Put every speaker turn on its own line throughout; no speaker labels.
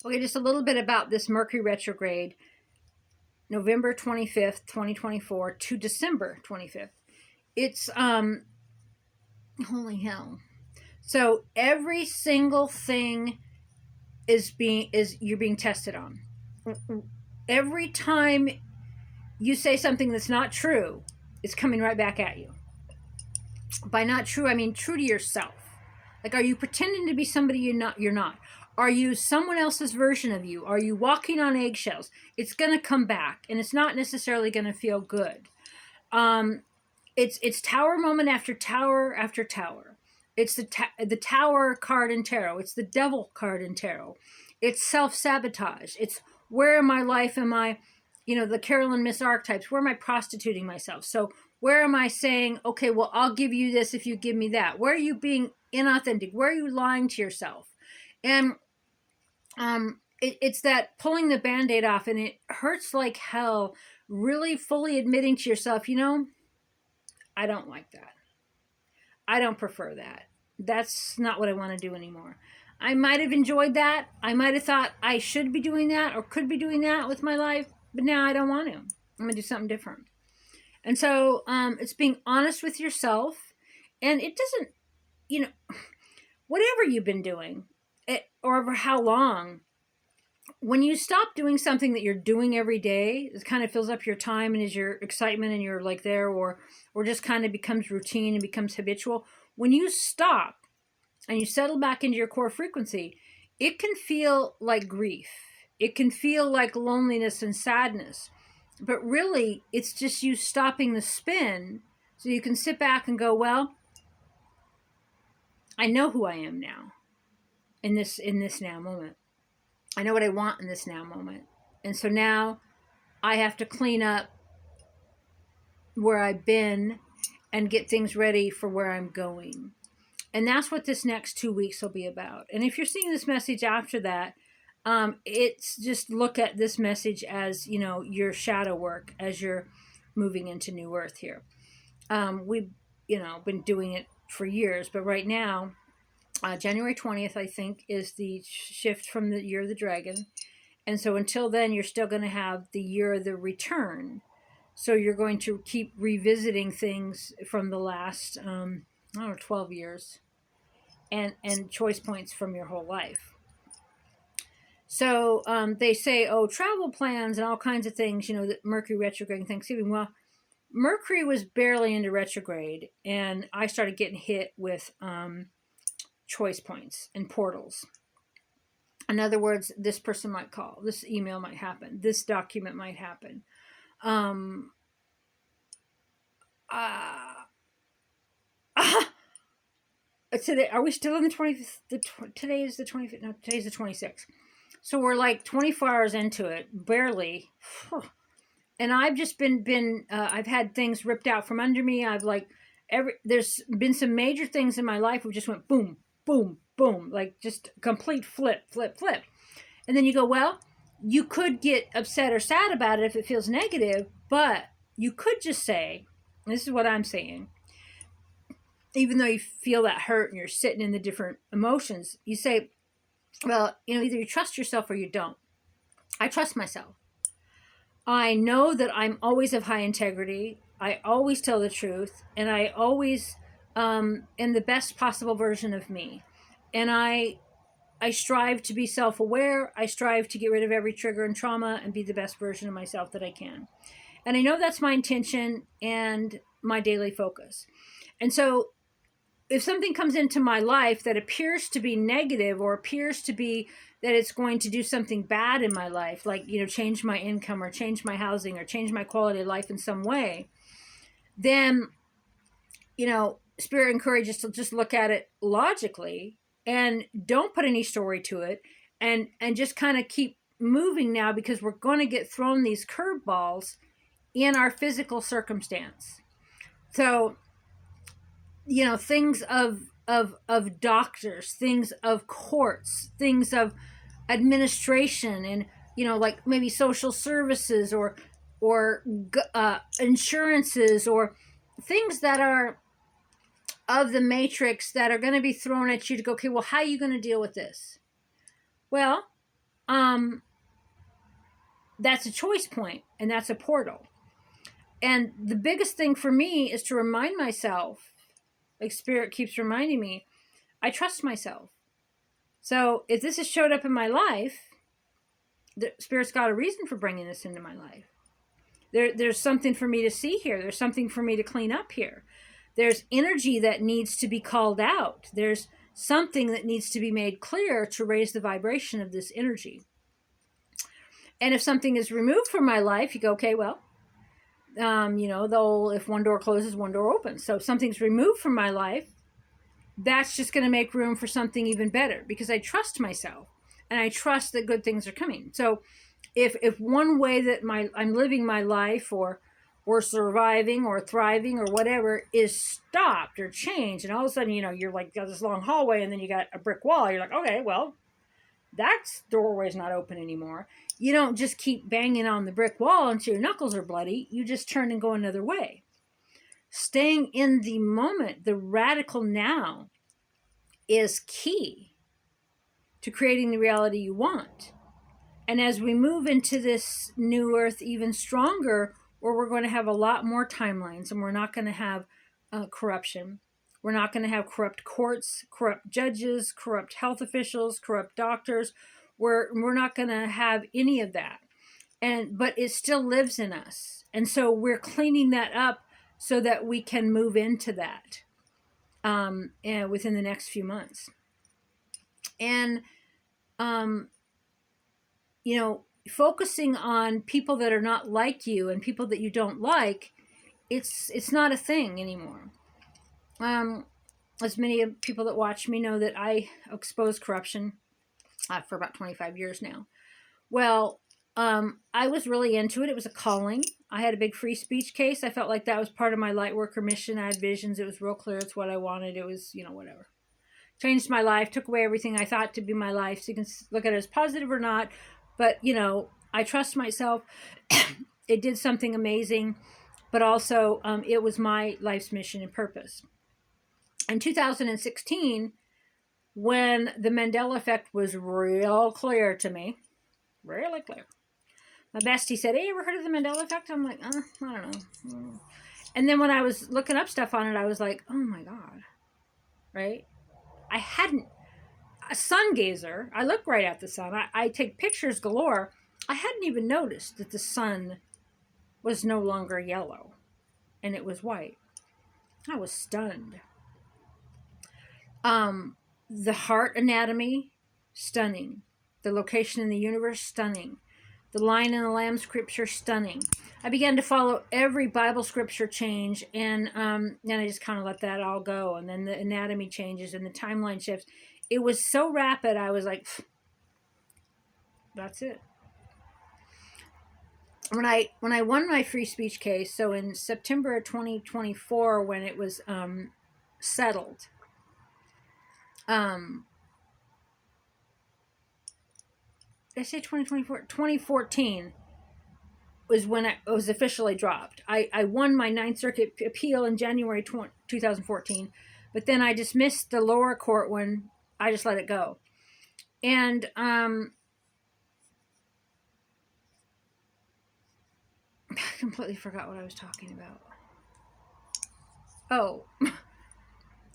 Okay, just a little bit about this Mercury retrograde, November 25th, 2024 to December 25th. It's holy hell. So every single thing is you're being tested on. Every time you say something that's not true, it's coming right back at you. By not true, I mean true to yourself. Like, are you pretending to be somebody you're not? Are you someone else's version of you? Are you walking on eggshells? It's going to come back, and it's not necessarily going to feel good. Um, it's tower moment after tower after tower. It's the tower card in tarot. It's the devil card in tarot. It's self-sabotage. It's where in my life am I, the Carolyn Miss archetypes, where am I prostituting myself? So where am I saying, okay, well, I'll give you this if you give me that? Where are you being inauthentic? Where are you lying to yourself? And it's that pulling the Band-Aid off, and it hurts like hell, really fully admitting to yourself, I don't like that. I don't prefer that. That's not what I want to do anymore. I might have enjoyed that. I might have thought I should be doing that or could be doing that with my life, but now I don't want to. I'm going to do something different. And so it's being honest with yourself. And it doesn't, whatever you've been doing, or over how long, when you stop doing something that you're doing every day, it kind of fills up your time and is your excitement and you're like there, or just kind of becomes routine and becomes habitual. When you stop and you settle back into your core frequency, it can feel like grief. It can feel like loneliness and sadness. But really, it's just you stopping the spin so you can sit back and go, well, I know who I am now in this now moment. I know what I want in this now moment. And so now I have to clean up where I've been and get things ready for where I'm going. And that's what this next 2 weeks will be about. And if you're seeing this message after that, it's just look at this message as, your shadow work as you're moving into new earth here. We've, been doing it for years, but right now, January 20th, I think, is the shift from the year of the dragon. And so until then, you're still going to have the year of the return. So you're going to keep revisiting things from the last, 12 years and choice points from your whole life. So they say, travel plans and all kinds of things, that Mercury retrograde and Thanksgiving. Well, Mercury was barely into retrograde, and I started getting hit with choice points and portals. In other words, this person might call, this email might happen, this document might happen. Today, are we still in the 20th? Today is the 25th. No, today's the 26th. So we're like 24 hours into it, barely. And I've just been I've had things ripped out from under me. There's been some major things in my life who just went boom, boom, boom, like just complete flip. And then you go, well, you could get upset or sad about it if it feels negative, but you could just say, and this is what I'm saying, even though you feel that hurt and you're sitting in the different emotions, you say, well, either you trust yourself or you don't. I trust myself. I know that I'm always of high integrity. I always tell the truth, and I always am the best possible version of me. And I strive to be self-aware. I strive to get rid of every trigger and trauma and be the best version of myself that I can. And I know that's my intention and my daily focus. And so if something comes into my life that appears to be negative or appears to be that it's going to do something bad in my life, like, change my income or change my housing or change my quality of life in some way, then, Spirit encourages to just look at it logically and don't put any story to it and just kind of keep moving now, because we're going to get thrown these curveballs in our physical circumstance. So, things of doctors, things of courts, things of administration, and like maybe social services or insurances, or things that are of the matrix that are going to be thrown at you to go, okay, well, how are you going to deal with this? Well, that's a choice point, and that's a portal. And the biggest thing for me is to remind myself, like Spirit keeps reminding me, I trust myself. So if this has showed up in my life, the Spirit's got a reason for bringing this into my life. There's something for me to see here. There's something for me to clean up here. There's energy that needs to be called out. There's something that needs to be made clear to raise the vibration of this energy. And if something is removed from my life, you go, okay, well, if one door closes, one door opens. So if something's removed from my life, that's just going to make room for something even better, because I trust myself and I trust that good things are coming. So if one way that I'm living my life or surviving or thriving or whatever is stopped or changed, and all of a sudden, you're like got this long hallway and then you got a brick wall, you're like, okay, well, that doorway's not open anymore. You don't just keep banging on the brick wall until your knuckles are bloody. You just turn and go another way. Staying in the moment, the radical now, is key to creating the reality you want. And as we move into this new earth even stronger, where we're going to have a lot more timelines, and we're not going to have corruption. We're not going to have corrupt courts, corrupt judges, corrupt health officials, corrupt doctors. We're not going to have any of that. But it still lives in us. And so we're cleaning that up so that we can move into that and within the next few months. And, focusing on people that are not like you and people that you don't like, it's not a thing anymore. As many people that watch me know that I expose corruption for about 25 years now. Well, I was really into it. It was a calling. I had a big free speech case. I felt like that was part of my light worker mission. I had visions. It was real clear. It's what I wanted. It was, whatever. Changed my life, took away everything I thought to be my life. So you can look at it as positive or not. But, I trust myself. It did something amazing. But also, it was my life's mission and purpose. In 2016, when the Mandela effect was real clear to me, really clear. My bestie said, hey, you ever heard of the Mandela effect? I'm like, I don't know. And then when I was looking up stuff on it, I was like, oh my God. Right? I hadn't. A sun gazer. I look right at the sun. I take pictures galore. I hadn't even noticed that the sun was no longer yellow and it was white. I was stunned. The heart anatomy, stunning. The location in the universe, stunning. The Lion and the Lamb scripture, stunning. I began to follow every Bible scripture change, and then I just kind of let that all go. And then the anatomy changes and the timeline shifts. It was so rapid, I was like, that's it. When I won my free speech case, so in September of 2024, when it was settled, did I say 2024? 2014 was when it was officially dropped. I won my Ninth Circuit appeal in January 2014, but then I dismissed the lower court one. I just let it go. And I completely forgot what I was talking about. Oh,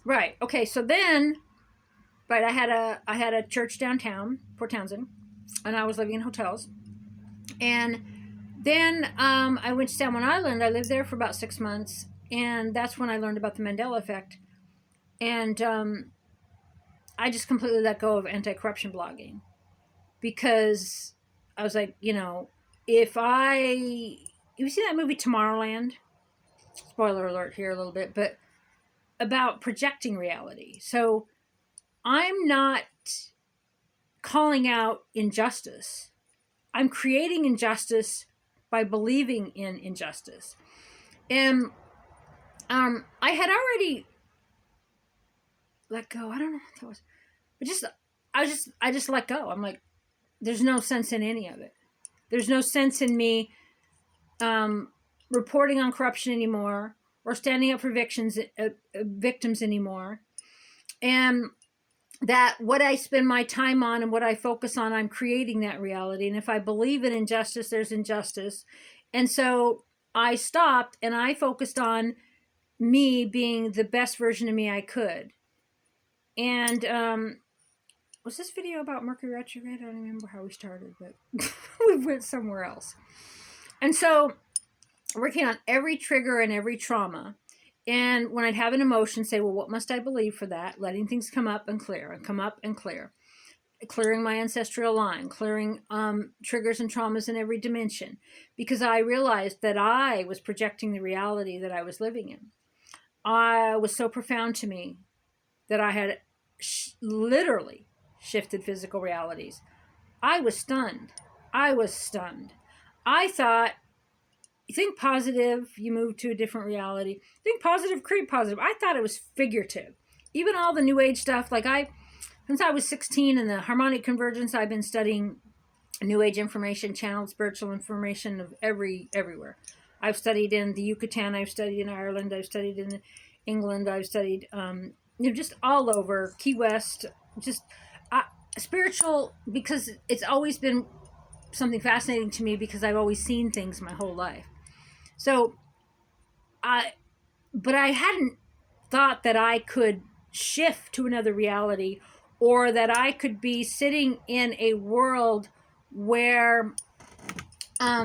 right. Okay, so then, right, I had a church downtown, Port Townsend, and I was living in hotels. And then I went to Salmon Island. I lived there for about 6 months, and that's when I learned about the Mandela effect. And I just completely let go of anti-corruption blogging, because I was like, you see that movie Tomorrowland? Spoiler alert here a little bit, but about projecting reality. So I'm not calling out injustice. I'm creating injustice by believing in injustice. And I had already let go. I don't know what that was. But I just let go. I'm like, there's no sense in any of it. There's no sense in me reporting on corruption anymore, or standing up for victims anymore. And that what I spend my time on and what I focus on, I'm creating that reality. And if I believe in injustice, there's injustice. And so I stopped and I focused on me being the best version of me I could. And was this video about Mercury retrograde? I don't remember how we started, but we went somewhere else. And so working on every trigger and every trauma. And when I'd have an emotion, say, well, what must I believe for that? Letting things come up and clear and come up and clear. Clearing my ancestral line, clearing triggers and traumas in every dimension. Because I realized that I was projecting the reality that I was living in. I was so profound to me that I had literally shifted physical realities. I was stunned. I was stunned. I thought, you think positive, you move to a different reality. Think positive, create positive. I thought it was figurative. Even all the new age stuff, like since I was 16 in the harmonic convergence, I've been studying new age information, channeled spiritual information of everywhere. I've studied in the Yucatan, I've studied in Ireland, I've studied in England, I've studied, just all over, Key West, just spiritual, because it's always been something fascinating to me because I've always seen things my whole life. So, but I hadn't thought that I could shift to another reality, or that I could be sitting in a world where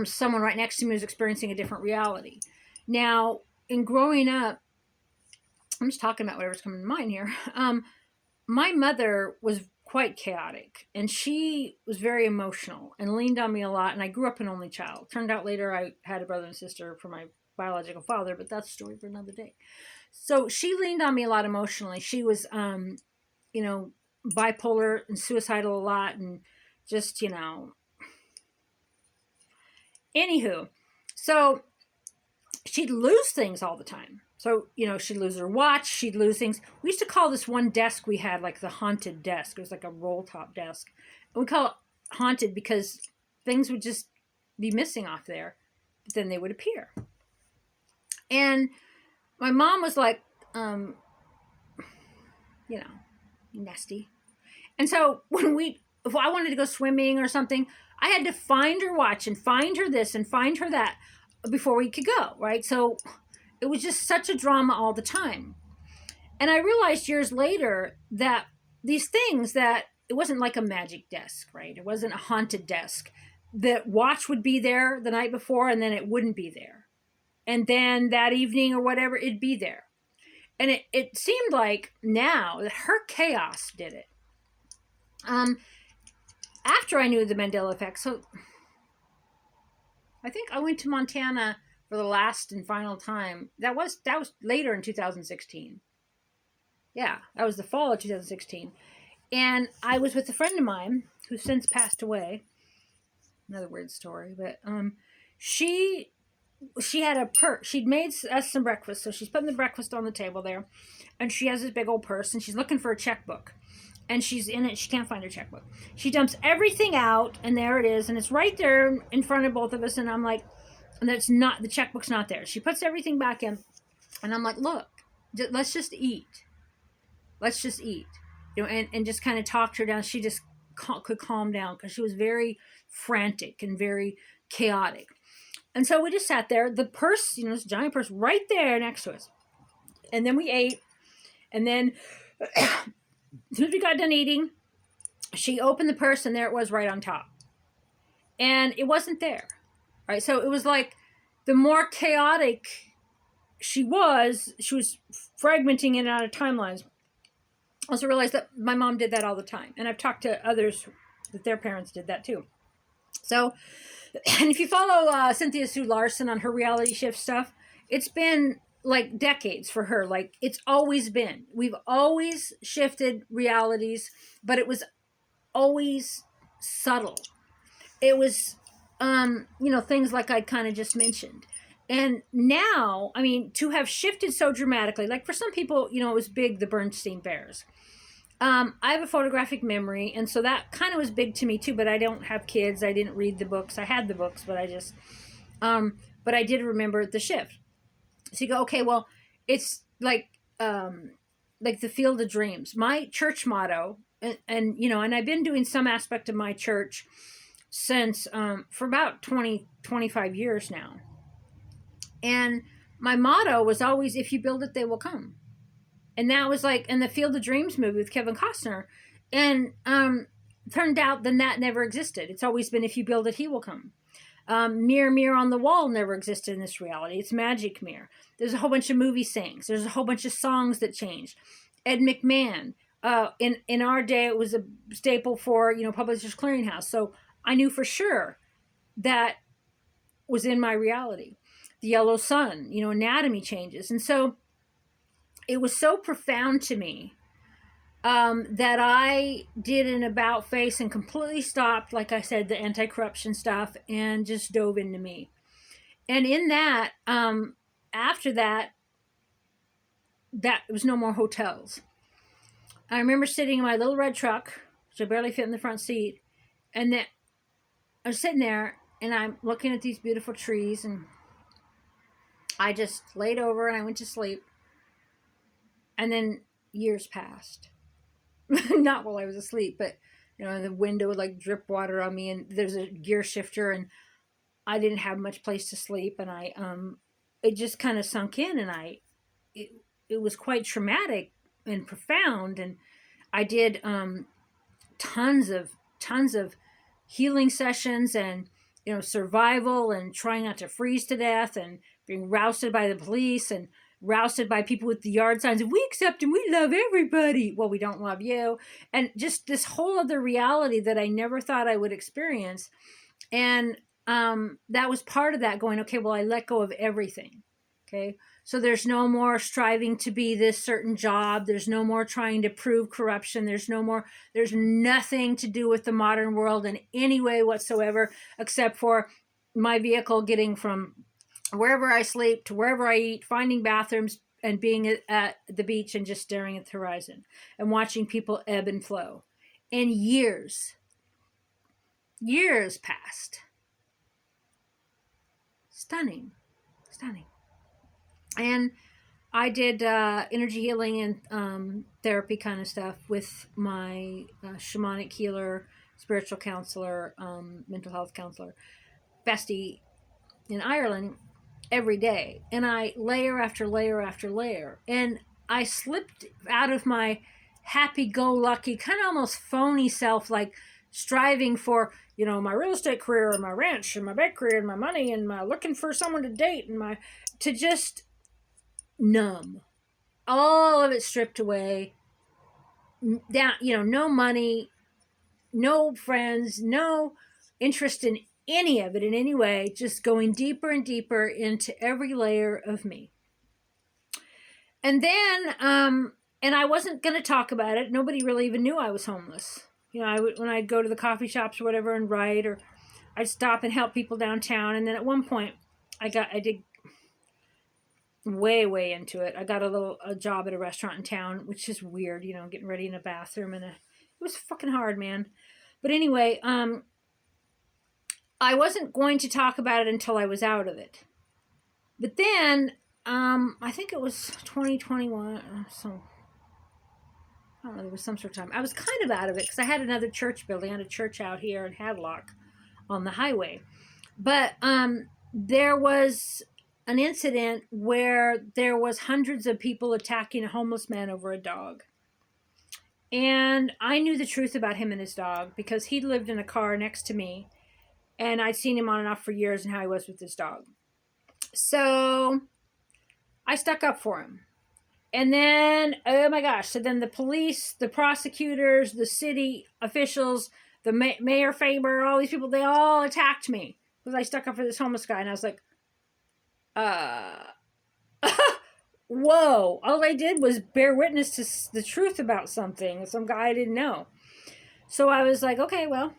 someone right next to me was experiencing a different reality. Now, in growing up, I'm just talking about whatever's coming to mind here. My mother was quite chaotic, and she was very emotional and leaned on me a lot. And I grew up an only child. Turned out later I had a brother and sister from my biological father, but that's a story for another day. So she leaned on me a lot emotionally. She was, bipolar and suicidal a lot, and just, anywho. So she'd lose things all the time. So, she'd lose her watch, she'd lose things. We used to call this one desk we had like the haunted desk. It was like a roll top desk. And we call it haunted because things would just be missing off there, but then they would appear. And my mom was like, nasty. And so if I wanted to go swimming or something, I had to find her watch and find her this and find her that before we could go, right? So it was just such a drama all the time. And I realized years later that these things, that it wasn't like a magic desk, right? It wasn't a haunted desk. The watch would be there the night before, and then it wouldn't be there. And then that evening or whatever, it'd be there. And it seemed like now that her chaos did it. After I knew the Mandela effect, so I think I went to Montana for the last and final time. That was later in 2016. Yeah, that was the fall of 2016. And I was with a friend of mine who's since passed away. Another weird story, but she had a purse. She'd made us some breakfast, so she's putting the breakfast on the table there, and she has this big old purse, and she's looking for a checkbook. And she's in it. She can't find her checkbook. She dumps everything out, and there it is. And it's right there in front of both of us. And I'm like, and it's not, the checkbook's not there. She puts everything back in. And I'm like, look, let's just eat. Let's just eat. And just kind of talked her down. She just could calm down because she was very frantic and very chaotic. And so we just sat there. The purse, this giant purse right there next to us. And then we ate. And then as soon as we got done eating, she opened the purse, and there it was right on top. And it wasn't there. Right? So it was like the more chaotic she was fragmenting it out of timelines. I also realized that my mom did that all the time. And I've talked to others that their parents did that too. So, and if you follow Cynthia Sue Larson on her reality shift stuff, it's been like decades for her. Like it's always been. We've always shifted realities, but it was always subtle. It was, things like I kind of just mentioned. And now, to have shifted so dramatically, like for some people, it was big, the Bernstein Bears. I have a photographic memory, and so that kind of was big to me too, but I don't have kids. I didn't read the books. I had the books, but but I did remember the shift. So you go, okay, well, it's like, like the Field of Dreams. My church motto, and you know, and I've been doing some aspect of my church since for about 25 years now. And my motto was always, if you build it, they will come. And that was like in the Field of Dreams movie with Kevin Costner. And turned out then that never existed. It's always been, if you build it, he will come. Mirror, mirror on the wall never existed in this reality. It's magic mirror. There's a whole bunch of movie sayings. There's a whole bunch of songs that changed. Ed McMahon, in our day, it was a staple for, you know, Publishers Clearinghouse. So I knew for sure that was in my reality. The Yellow Sun, you know, anatomy changes. And so it was so profound to me that I did an about face and completely stopped, like I said, the anti-corruption stuff and just dove into me. And in that, after that, there was no more hotels. I remember sitting in my little red truck, which I barely fit in the front seat, and then I was sitting there and I'm looking at these beautiful trees, and I just laid over and I went to sleep. And then years passed. Not while I was asleep, but you know, the window would like drip water on me, and there's a gear shifter, and I didn't have much place to sleep, and I it just kind of sunk in, and it was quite traumatic and profound. And I did tons of healing sessions, and you know, survival, and trying not to freeze to death, and being rousted by the police, and rousted by people with the yard signs of, we accept and we love everybody. Well, we don't love you. And just this whole other reality that I never thought I would experience. And that was part of that, going, okay, well, I let go of everything. Okay. So there's no more striving to be this certain job. There's no more trying to prove corruption. There's nothing to do with the modern world in any way whatsoever, except for my vehicle getting from wherever I sleep to wherever I eat, finding bathrooms, and being at the beach and just staring at the horizon and watching people ebb and flow. And years passed. Stunning. And I did energy healing and therapy kind of stuff with my shamanic healer, spiritual counselor, mental health counselor, bestie in Ireland, every day. And I layer after layer after layer. And I slipped out of my happy-go-lucky, kind of almost phony self, like striving for, you know, my real estate career, and my ranch, and my bakery, and my money, and my looking for someone to date, and to just numb. All of it stripped away. Down, you know, no money, no friends, no interest in any of it in any way, just going deeper and deeper into every layer of me. And then, and I wasn't going to talk about it. Nobody really even knew I was homeless. You know, when I'd go to the coffee shops or whatever and write, or I'd stop and help people downtown. And then at one point, I did way into it. I got a job at a restaurant in town, which is weird, you know, getting ready in a bathroom, and it was fucking hard, man. But anyway, I wasn't going to talk about it until I was out of it. But then, I think it was 2021, so I don't know, there was some sort of time. I was kind of out of it because I had another church building. I had a church out here in Hadlock on the highway. But there was an incident where there was hundreds of people attacking a homeless man over a dog. And I knew the truth about him and his dog because he'd lived in a car next to me. And I'd seen him on and off for years and how he was with his dog. So I stuck up for him. And then, oh my gosh, so then the police, the prosecutors, the city officials, the Mayor Faber, all these people, they all attacked me because I stuck up for this homeless guy. And I was like, whoa. All I did was bear witness to the truth about something, some guy I didn't know. So I was like, okay, well.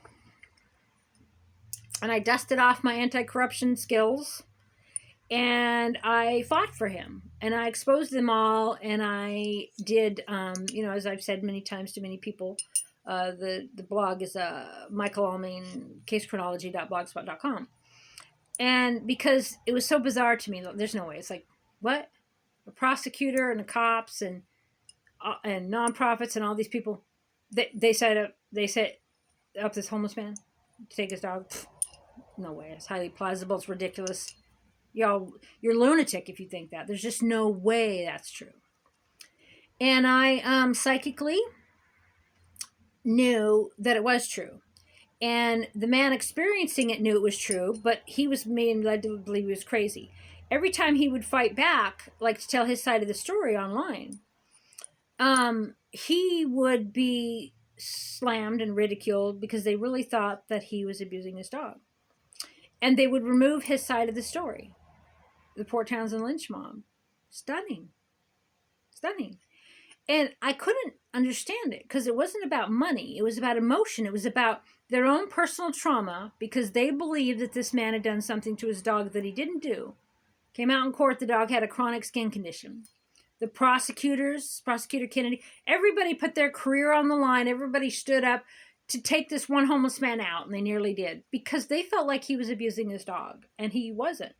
And I dusted off my anti-corruption skills, and I fought for him, and I exposed them all, and I did, you know, as I've said many times to many people, the blog is Michael Almain, casechronology.blogspot.com. And because it was so bizarre to me, there's no way. It's like, what? A prosecutor and the cops and and nonprofits and all these people, they set up this homeless man to take his dog. Pfft, no way. It's highly plausible. It's ridiculous. Y'all, you're lunatic if you think that. There's just no way that's true. And I psychically knew that it was true. And the man experiencing it knew it was true, but he was being led to believe he was crazy. Every time he would fight back, like to tell his side of the story online, he would be slammed and ridiculed because they really thought that he was abusing his dog. And they would remove his side of the story. The Port Townsend lynch mob. Stunning. Stunning. And I couldn't understand it because it wasn't about money. It was about emotion. It was about their own personal trauma because they believed that this man had done something to his dog that he didn't do. Came out in court, the dog had a chronic skin condition. The Prosecutor Kennedy, everybody put their career on the line. Everybody stood up to take this one homeless man out, and they nearly did because they felt like he was abusing his dog, and he wasn't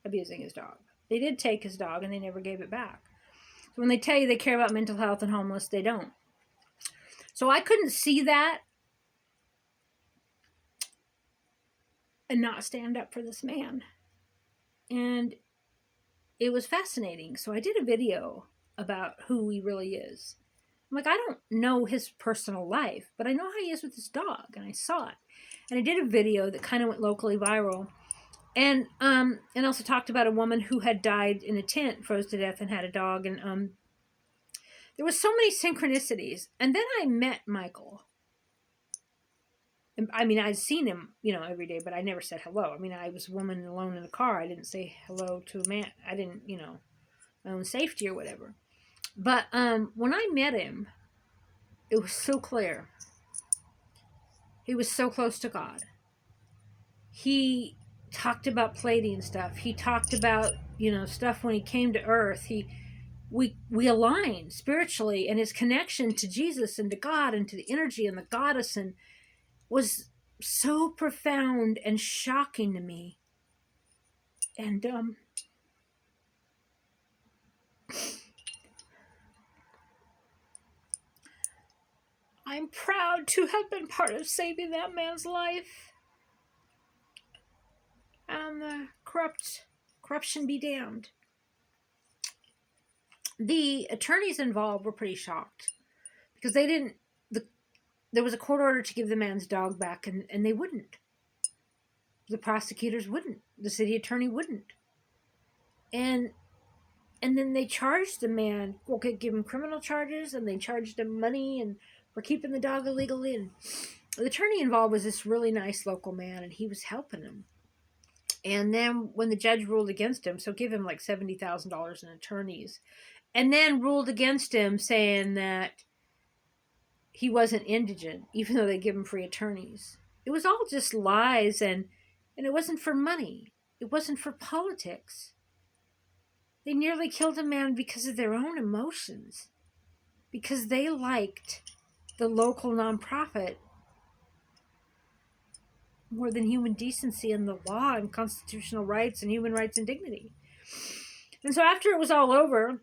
abusing his dog. They did take his dog, and they never gave it back. So when they tell you they care about mental health and homeless, they don't. So I couldn't see that and not stand up for this man. And it was fascinating. So I did a video about who he really is. I'm like, I don't know his personal life, but I know how he is with his dog, and I saw it. And I did a video that kind of went locally viral. And also talked about a woman who had died in a tent, froze to death, and had a dog. And there was so many synchronicities. And then I met Michael. I mean, I'd seen him, every day, but I never said hello. I mean, I was a woman alone in the car. I didn't say hello to a man. I didn't, my own safety or whatever. But when I met him, it was so clear. He was so close to God. He talked about Pleiadian stuff. He talked about, stuff when he came to Earth. We aligned spiritually, and his connection to Jesus and to God and to the energy and the goddess and was so profound and shocking to me. And I'm proud to have been part of saving that man's life. And the corruption be damned. The attorneys involved were pretty shocked because they didn't. There was a court order to give the man's dog back, and they wouldn't. The prosecutors wouldn't. The city attorney wouldn't. And then they charged the man. Okay, give him criminal charges, and they charged him money and for keeping the dog illegally. And the attorney involved was this really nice local man, and he was helping him. And then when the judge ruled against him, so give him like $70,000 in attorneys, and then ruled against him saying that he wasn't indigent, even though they give him free attorneys. It was all just lies, and it wasn't for money. It wasn't for politics. They nearly killed a man because of their own emotions, because they liked the local nonprofit more than human decency and the law and constitutional rights and human rights and dignity. And so after it was all over,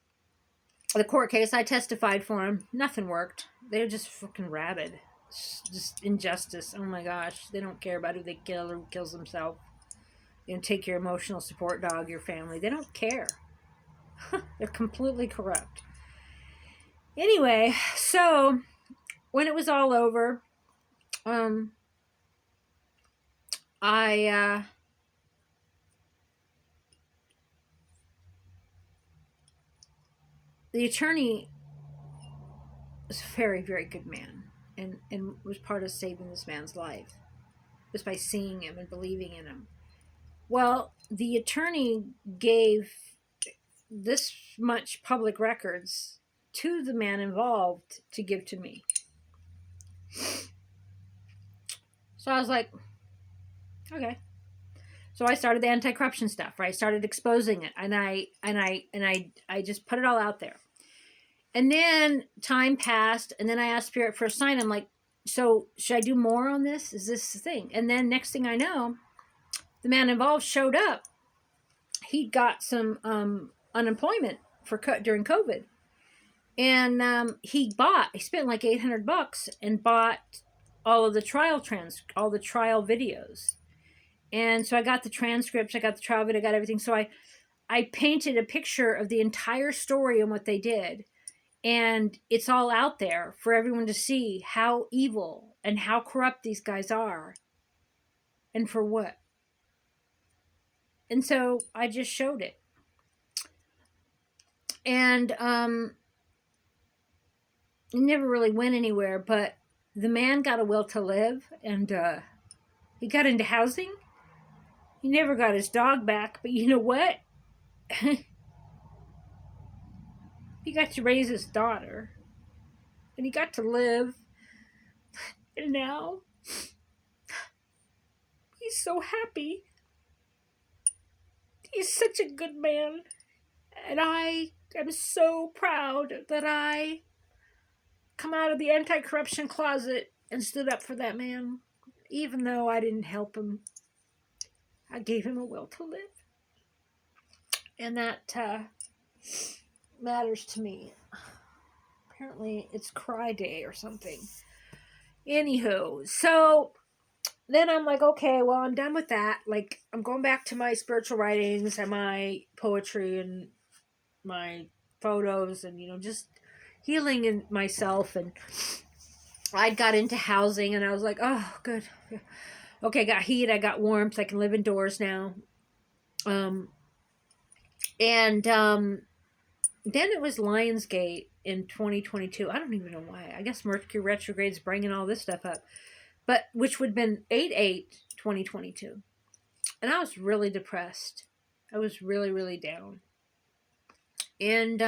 the court case, I testified for him. Nothing worked. They were just fucking rabid. Just injustice. Oh my gosh. They don't care about who they kill or who kills themselves. Take your emotional support dog, your family. They don't care. They're completely corrupt. Anyway, so when it was all over, the attorney was a very, very good man and was part of saving this man's life just by seeing him and believing in him. Well, the attorney gave this much public records to the man involved to give to me. So I was like, okay. So I started the anti-corruption stuff, right? I started exposing it, and I just put it all out there. And then time passed, and then I asked Spirit for a sign. I'm like, so should I do more on this? Is this the thing? And then next thing I know, the man involved showed up. He got some unemployment during COVID. And he spent like $800 and bought all of the all the trial videos. And so I got the transcripts, I got the trial video, I got everything. So I painted a picture of the entire story and what they did. And it's all out there for everyone to see how evil and how corrupt these guys are. And for what? And so I just showed it. And it never really went anywhere, but the man got a will to live, and he got into housing. He never got his dog back, but you know what? He got to raise his daughter, and he got to live, and now he's so happy. He's such a good man, and I am so proud that I come out of the anti-corruption closet and stood up for that man, even though I didn't help him. I gave him a will to live, and that matters to me. Apparently it's cry day or something. Anywho, so then I'm like, okay, well, I'm done with that. Like, I'm going back to my spiritual writings and my poetry and my photos and, just healing in myself. And I got into housing, and I was like, oh, good. Okay, I got heat, I got warmth, I can live indoors now. And then it was Lionsgate in 2022. I don't even know why. I guess Mercury Retrograde's bringing all this stuff up. But which would have been 8/8/2022. And I was really depressed. I was really, really down. And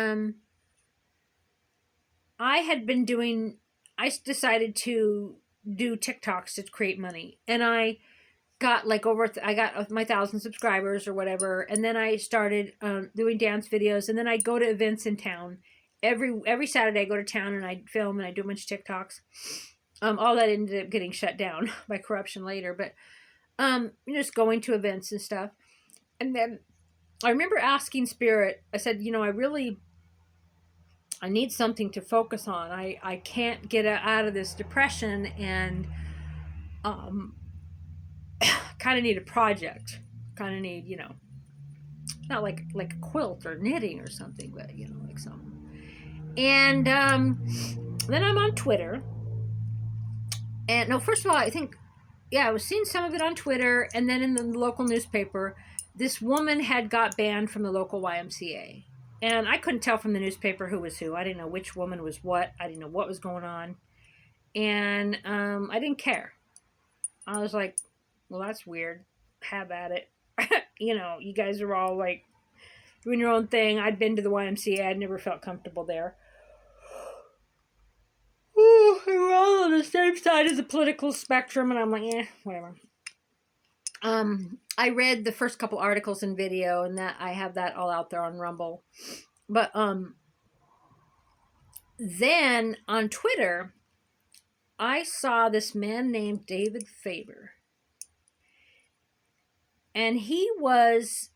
I decided to do TikToks to create money. And I got I got my 1,000 subscribers or whatever. And then I started doing dance videos. And then I'd go to events in town. Every Saturday I go to town and I'd film and I'd do a bunch of TikToks. All that ended up getting shut down by corruption later. But just going to events and stuff. And then I remember asking Spirit, I said, I need something to focus on. I can't get out of this depression, and kind of need a project. Kind of need, not like a quilt or knitting or something, but, like something. And then I'm on Twitter. And no, first of all, I think, I was seeing some of it on Twitter, and then in the local newspaper, this woman had got banned from the local YMCA. And I couldn't tell from the newspaper who was who. I didn't know which woman was what. I didn't know what was going on. And I didn't care. I was like, well, that's weird. Have at it. You guys are all like doing your own thing. I'd been to the YMCA. I'd never felt comfortable there. We're all on the same side of the political spectrum, and I'm like, whatever. I read the first couple articles and video, and that I have that all out there on Rumble. But then on Twitter, I saw this man named David Faber, and he was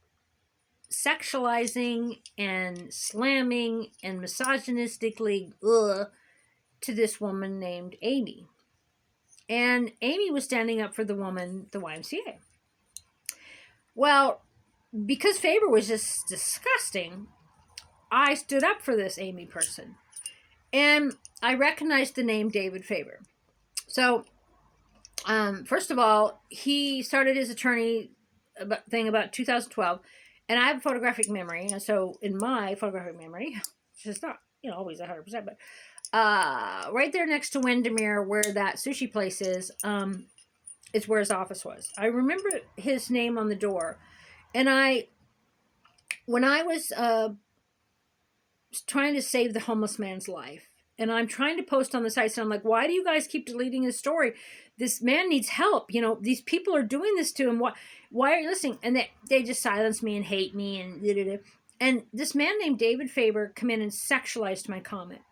sexualizing and slamming and misogynistically to this woman named Amy. And Amy was standing up for the YMCA. Well, because Faber was just disgusting, I stood up for this Amy person. And I recognized the name David Faber. So, first of all, he started his attorney thing about 2012. And I have a photographic memory. And so in my photographic memory, which is not, always 100%, but right there next to Windermere, where that sushi place is where his office was. I remember his name on the door. And when I was trying to save the homeless man's life, and I'm trying to post on the site, so I'm like, why do you guys keep deleting his story? This man needs help. These people are doing this to him. Why are you listening? And they just silence me and hate me and da-da-da. And this man named David Faber come in and sexualized my comment.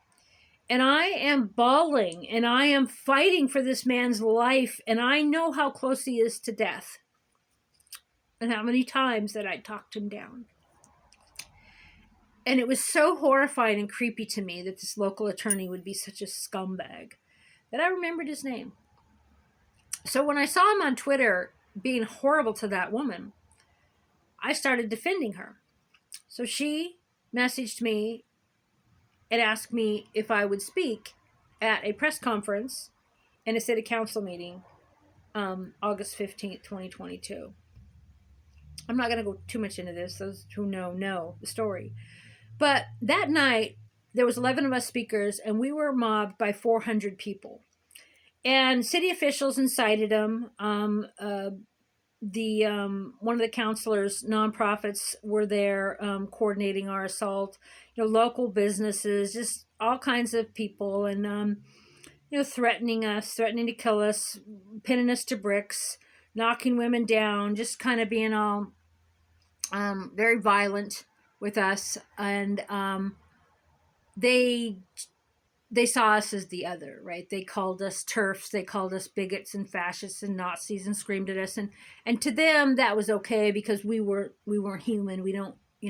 And I am bawling, and I am fighting for this man's life, and I know how close he is to death, and how many times that I talked him down. And it was so horrifying and creepy to me that this local attorney would be such a scumbag that I remembered his name. So when I saw him on Twitter being horrible to that woman, I started defending her. So she messaged me and asked me if I would speak at a press conference and a city council meeting August 15th, 2022. I'm not going to go too much into this. Those who know the story. But that night, there was 11 of us speakers, and we were mobbed by 400 people. And city officials incited them. One of the counselors, nonprofits, were there coordinating our assault. Local businesses, just all kinds of people, and threatening to kill us, pinning us to bricks, knocking women down, just kind of being all very violent with us. And they saw us as the other, right? They called us TERFs, they called us bigots and fascists and Nazis, and screamed at us. And to them, that was okay because we weren't human. We don't, they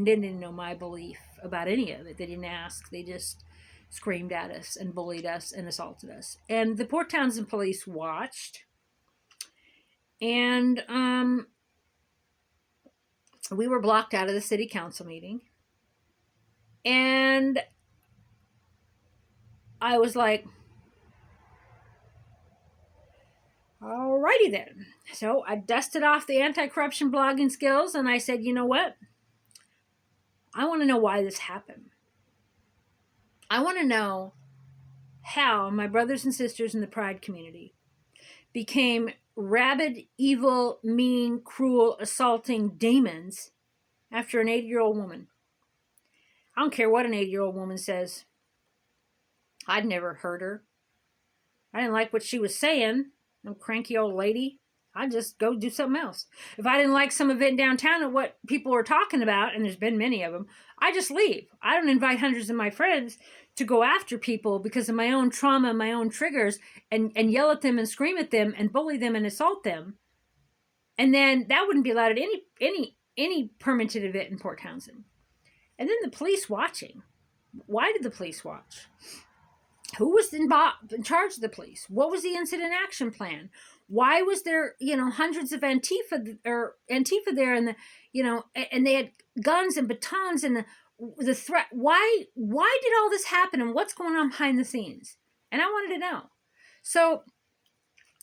didn't know my belief about any of it. They didn't ask. They just screamed at us and bullied us and assaulted us. And the Port Townsend police watched. And we were blocked out of the city council meeting. And I was like, alrighty then. So I dusted off the anti-corruption blogging skills and I said, you know what? I want to know why this happened. I want to know how my brothers and sisters in the Pride community became rabid, evil, mean, cruel, assaulting demons after an 80-year-old woman. I don't care what an 80-year-old woman says. I'd never heard her. I didn't like what she was saying. No cranky old lady. I'd just go do something else. If I didn't like some event downtown or what people were talking about, and there's been many of them, I just leave. I don't invite hundreds of my friends to go after people because of my own trauma and my own triggers and yell at them and scream at them and bully them and assault them. And then that wouldn't be allowed at any permitted event in Port Townsend. And then the police watching. Why did the police watch? Who was in charge of the police? What was the incident action plan? Why was there, hundreds of Antifa there, and and they had guns and batons and the threat? Why did all this happen, and what's going on behind the scenes? And I wanted to know. So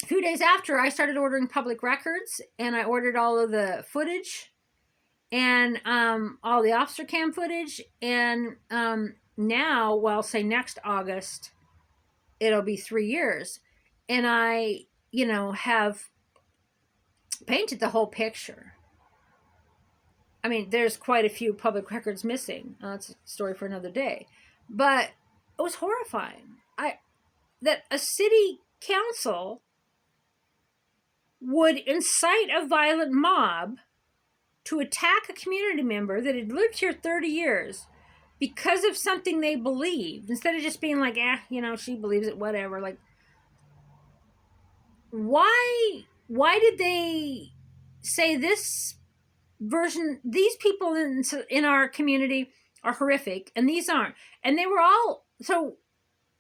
a few days after, I started ordering public records, and I ordered all of the footage and all the officer cam footage, and now, well, say next August, it'll be 3 years. And I, have painted the whole picture. I mean, there's quite a few public records missing. That's a story for another day. But it was horrifying. That a city council would incite a violent mob to attack a community member that had lived here 30 years because of something they believed, instead of just being like, she believes it, whatever. Like, why did they say this version, these people in our community are horrific and these aren't? And they were all, so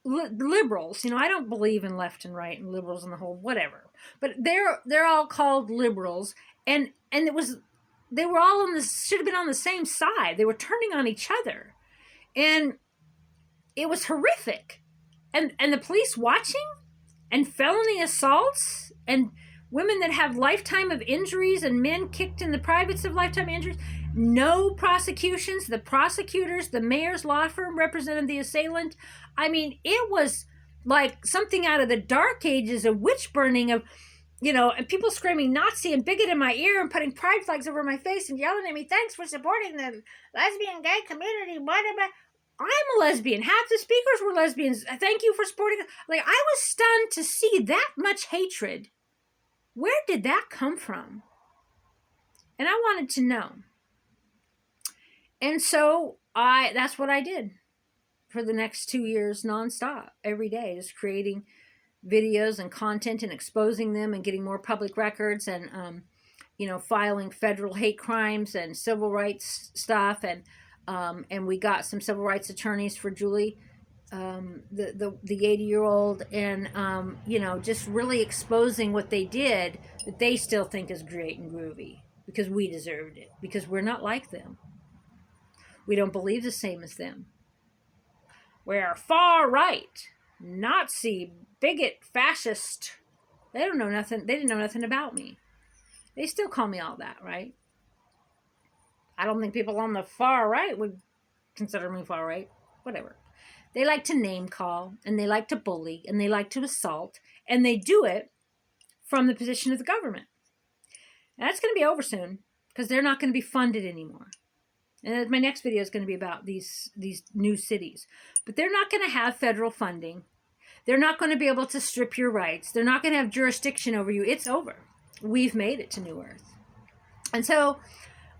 liberals, I don't believe in left and right and liberals and the whole whatever, but they're all called liberals, and they were all should have been on the same side. They were turning on each other. And it was horrific. And the police watching, and felony assaults, and women that have lifetime of injuries, and men kicked in the privates of lifetime injuries. No prosecutions. The prosecutors, the mayor's law firm represented the assailant. I mean, it was like something out of the dark ages of witch burning, of, and people screaming Nazi and bigot in my ear and putting pride flags over my face and yelling at me, thanks for supporting the lesbian gay community. I'm a lesbian. Half the speakers were lesbians. Thank you for supporting. Like, I was stunned to see that much hatred. Where did that come from? And I wanted to know. And so that's what I did for the next 2 years nonstop, every day, just creating videos and content and exposing them and getting more public records and, filing federal hate crimes and civil rights stuff. And And we got some civil rights attorneys for Julie, the 80-year-old, and just really exposing what they did that they still think is great and groovy because we deserved it, because we're not like them. We don't believe the same as them. We're far right, Nazi, bigot, fascist. They don't know nothing. They didn't know nothing about me. They still call me all that, right? I don't think people on the far right would consider me far right. Whatever. They like to name call, and they like to bully, and they like to assault, and they do it from the position of the government. And that's going to be over soon because they're not going to be funded anymore. And my next video is going to be about these new cities. But they're not going to have federal funding. They're not going to be able to strip your rights. They're not going to have jurisdiction over you. It's over. We've made it to New Earth. And so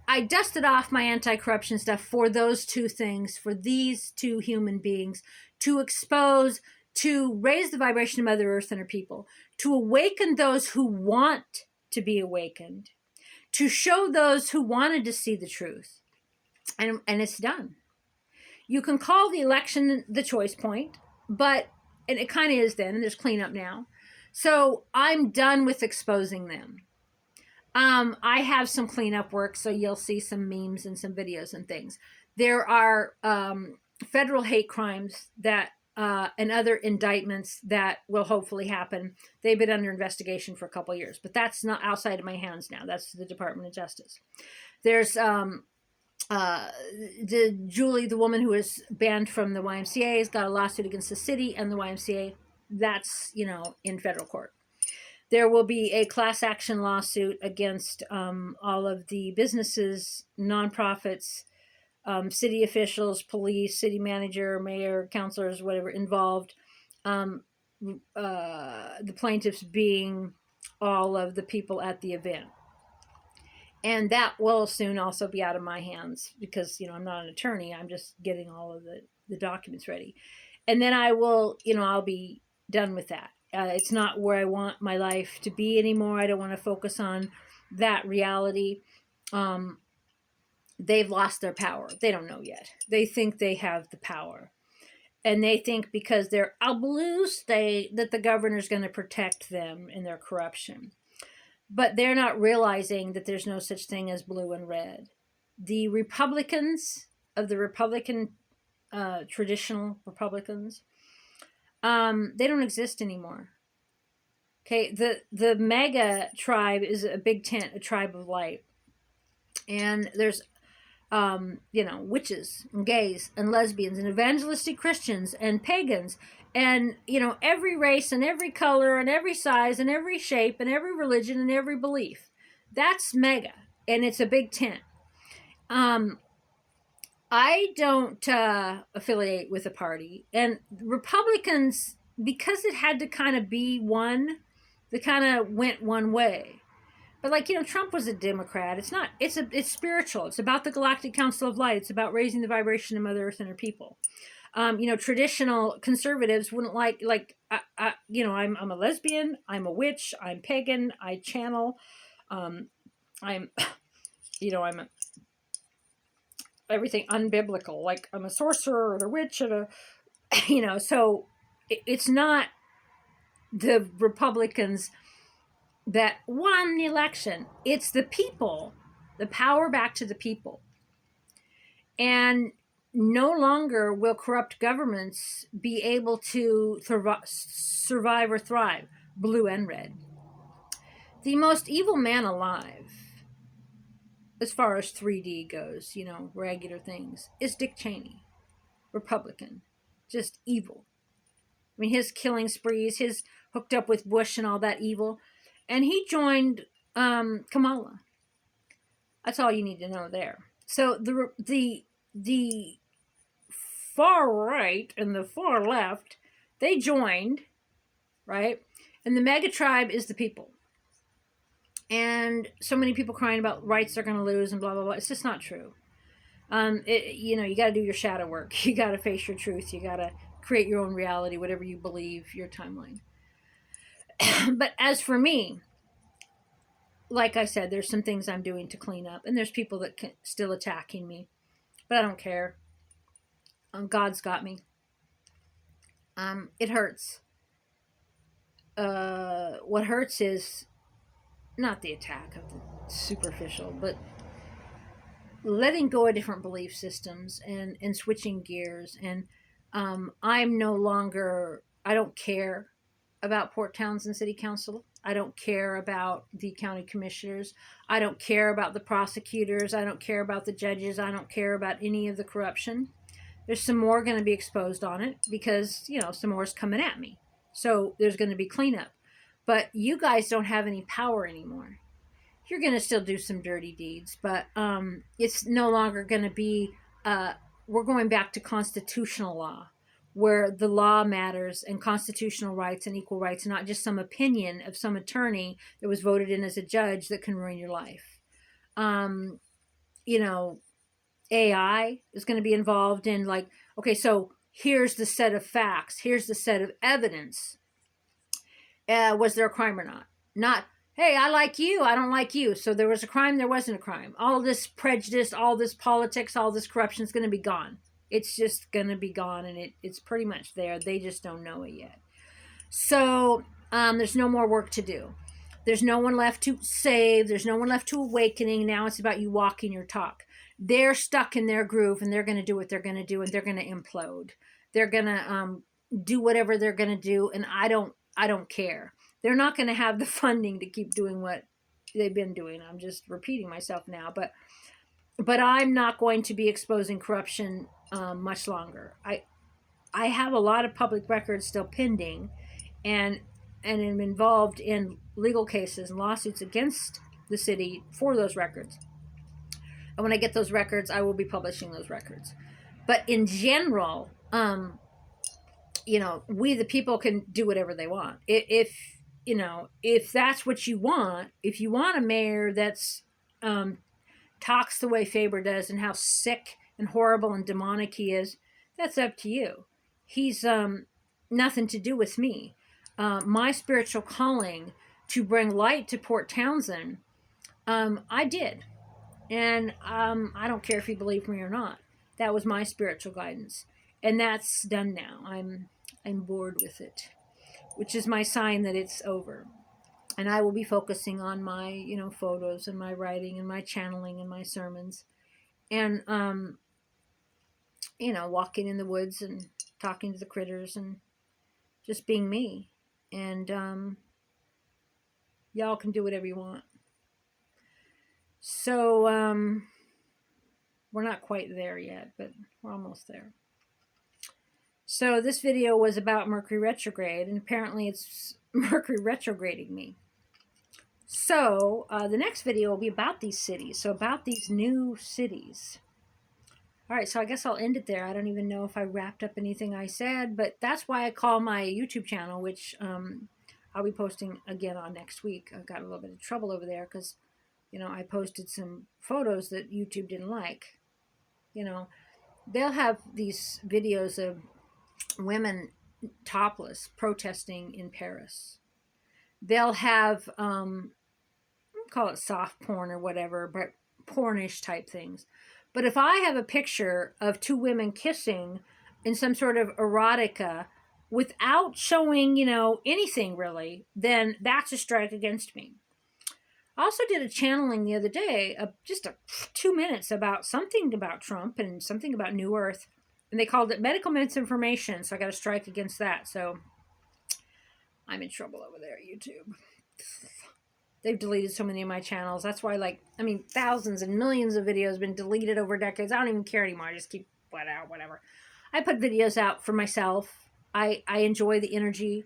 I dusted off my anti-corruption stuff for those two things, for these two human beings, to expose, to raise the vibration of Mother Earth and her people, to awaken those who want to be awakened, to show those who wanted to see the truth. And it's done. You can call the election the choice point, and it kind of is then, and there's cleanup now. So I'm done with exposing them. I have some cleanup work, so you'll see some memes and some videos and things. There are federal hate crimes that and other indictments that will hopefully happen. They've been under investigation for a couple of years, but that's not outside of my hands now. That's the Department of Justice. There's Julie, the woman who was banned from the YMCA, has got a lawsuit against the city and the YMCA. That's, in federal court. There will be a class action lawsuit against all of the businesses, nonprofits, city officials, police, city manager, mayor, councilors, whatever involved. The plaintiffs being all of the people at the event. And that will soon also be out of my hands because, I'm not an attorney. I'm just getting all of the documents ready. And then I will, I'll be done with that. It's not where I want my life to be anymore. I don't want to focus on that reality. They've lost their power. They don't know yet. They think they have the power. And they think because they're a blue state that the governor's going to protect them in their corruption. But they're not realizing that there's no such thing as blue and red. The Republicans of the Republican, traditional Republicans, they don't exist anymore. Okay, the mega tribe is a big tent, a tribe of light. And there's, witches and gays and lesbians and evangelistic Christians and pagans and, every race and every color and every size and every shape and every religion and every belief. That's mega, and it's a big tent. I don't affiliate with a party, and Republicans, because it had to kind of be one, they kind of went one way. But Trump was a Democrat. It's not. It's spiritual. It's about the Galactic Council of Light. It's about raising the vibration of Mother Earth and her people. Traditional conservatives wouldn't I'm a lesbian. I'm a witch. I'm pagan. I channel. I'm everything unbiblical. Like I'm a sorcerer or a witch and so it's not the Republicans that won the election. It's the people, the power back to the people. And no longer will corrupt governments be able to survive or thrive, blue and red. The most evil man alive, as far as 3D goes, regular things, is Dick Cheney, Republican, just evil. I mean, his killing sprees, his hooked up with Bush and all that evil. And he joined Kamala. That's all you need to know there. So the far right and the far left, they joined, right? And the mega tribe is the people. And so many people crying about rights they're going to lose and blah, blah, blah. It's just not true. You got to do your shadow work. You got to face your truth. You got to create your own reality, whatever you believe, your timeline. But as for me, like I said, there's some things I'm doing to clean up, and there's people that still attacking me. but I don't care. God's got me. It hurts. What hurts is not the attack of the superficial, but letting go of different belief systems and switching gears. And I'm no longer, I don't care about Port Townsend City Council. I don't care about the county commissioners. I don't care about the prosecutors. I don't care about the judges. I don't care about any of the corruption. There's some more going to be exposed on it because, some more is coming at me. So there's going to be cleanup. But you guys don't have any power anymore. You're going to still do some dirty deeds, but it's no longer going to be, we're going back to constitutional law, where the law matters and constitutional rights and equal rights, not just some opinion of some attorney that was voted in as a judge that can ruin your life. AI is going to be involved in okay, so here's the set of facts. Here's the set of evidence. Was there a crime or not? Not, hey, I like you, I don't like you. So there was a crime, there wasn't a crime. All this prejudice, all this politics, all this corruption is going to be gone. It's just going to be gone, and it's pretty much there. They just don't know it yet. So there's no more work to do. There's no one left to save. There's no one left to awakening. Now it's about you walking your talk. They're stuck in their groove, and they're going to do what they're going to do, and they're going to implode. They're going to do whatever they're going to do, and I don't care. They're not going to have the funding to keep doing what they've been doing. I'm just repeating myself now, but I'm not going to be exposing corruption much longer. I have a lot of public records still pending, and am involved in legal cases and lawsuits against the city for those records. And when I get those records, I will be publishing those records. But in general, we the people can do whatever they want. If that's what you want, if you want a mayor that's talks the way Faber does and how sick and horrible and demonic he is, that's up to you. He's nothing to do with me. My spiritual calling to bring light to Port Townsend, I did. And I don't care if you believe me or not. That was my spiritual guidance. And that's done now. I'm bored with it, which is my sign that it's over. And I will be focusing on my, photos and my writing and my channeling and my sermons. And, walking in the woods and talking to the critters and just being me. And y'all can do whatever you want. So we're not quite there yet, but we're almost there. So this video was about Mercury retrograde, and apparently it's Mercury retrograding me. So the next video will be about these cities, so about these new cities. All right, so I guess I'll end it there. I don't even know if I wrapped up anything I said, but that's why I call my YouTube channel, which I'll be posting again on next week. I've got a little bit of trouble over there because, I posted some photos that YouTube didn't like. They'll have these videos of women topless protesting in Paris. They'll have, call it soft porn or whatever, but pornish type things. But if I have a picture of two women kissing in some sort of erotica without showing, anything really, then that's a strike against me. I also did a channeling the other day, just 2 minutes about something about Trump and something about New Earth. And they called it medical misinformation, so I got a strike against that. So I'm in trouble over there at YouTube. They've deleted so many of my channels. That's why, thousands and millions of videos have been deleted over decades. I don't even care anymore. I just keep whatever. I put videos out for myself. I enjoy the energy.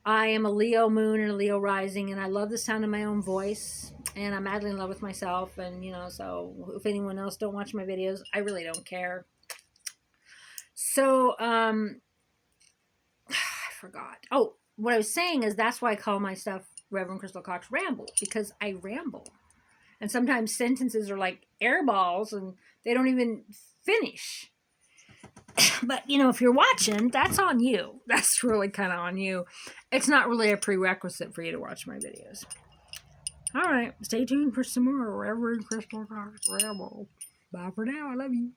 I am a Leo moon and a Leo rising, and I love the sound of my own voice, and I'm madly in love with myself, and, so if anyone else don't watch my videos, I really don't care. So, I forgot. Oh, what I was saying is that's why I call my stuff Reverend Crystal Cox Ramble, because I ramble. And sometimes sentences are like air balls, and they don't even finish. But, if you're watching, that's on you. That's really kind of on you. It's not really a prerequisite for you to watch my videos. All right. Stay tuned for some more Reverend Crystal Cox Ramble. Bye for now. I love you.